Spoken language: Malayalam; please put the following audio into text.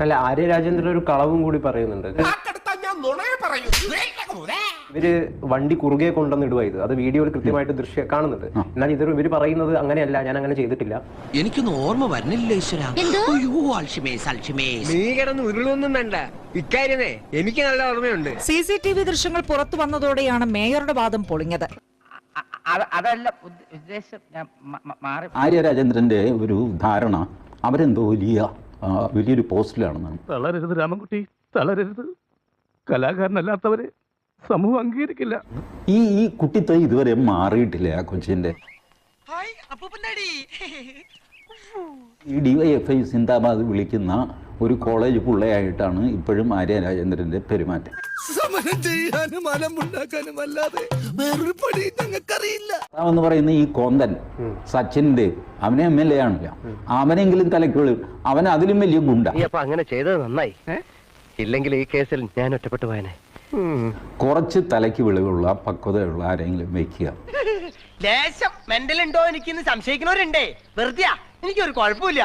അല്ല, ആര്യ രാജേന്ദ്രൻ ഒരു കളവും കൂടി പറയുന്നുണ്ട്. ഇവര് വണ്ടി കുറുകെ കൊണ്ടുവന്നിടുക ഇത്. അത് വീഡിയോയിൽ കൃത്യമായിട്ട് ദൃശ്യം കാണുന്നുണ്ട്. എന്നാൽ ഇവര് പറയുന്നത് അങ്ങനെയല്ല, ഞാൻ അങ്ങനെ ചെയ്തിട്ടില്ല. എനിക്കൊന്നും ഓർമ്മ വരുന്നില്ല. നീ കിടന്ന് ഉരുളൊന്നും വേണ്ട, ഇക്കാര്യമേ എനിക്ക് നല്ല ഓർമ്മയുണ്ട്. CCTV ദൃശ്യങ്ങൾ പുറത്തു വന്നതോടെയാണ് മേയറുടെ വാദം പൊളിഞ്ഞത്. അതല്ല ഉദ്ദേശം. ആര്യ രാജേന്ദ്രന്റെ ഒരു ധാരണ അവരെന്തോ വലിയൊരു പോസ്റ്റിലാണെന്നാണ്. തളരരുത് രാമൻകുട്ടി, തളരരുത്. കലാകാരനല്ലാത്തവരെ സമൂഹം അംഗീകരിക്കില്ല. ഈ കുട്ടിത്തെ ഇതുവരെ മാറിയിട്ടില്ല ആ കൊച്ചിന്റെ. ഈ DYFI സിന്ദാബാദ് വിളിക്കുന്ന ഒരു കോളേജ് പിള്ളയായിട്ടാണ് ഇപ്പോഴും ആര്യ രാജേന്ദ്രന്റെ പെരുമാറ്റം. സമരം ചെയ്യാനും അലമുണ്ടാക്കാനും അല്ലാതെ വേറൊരു പണി ഞങ്ങൾക്കറിയില്ല എന്ന് പറയുന്ന ഈ കോന്തൻ സച്ചിൻ ദേവ്, അവനെ MLA ആണല്ലോ, അവനെങ്കിലും തലക്കുള്ളിൽ അവൻ അതിലും വലിയ ഗുണ്ട. അങ്ങനെ ചെയ്തത് നന്നായി, ഇല്ലെങ്കിൽ ഈ കേസിൽ ഞാൻ ഒറ്റപ്പെട്ടു പോയനെ. കുറച്ച് തലയ്ക്ക് വിളിവുള്ള പക്വതയുള്ള ആരെങ്കിലും വെക്കുക. ലേശം മെന്റൽ ഉണ്ടോ എനിക്കിന്ന് സംശയിക്കുന്നവരുണ്ടേ. വെറുതെ എനിക്കൊരു കുഴപ്പമില്ല.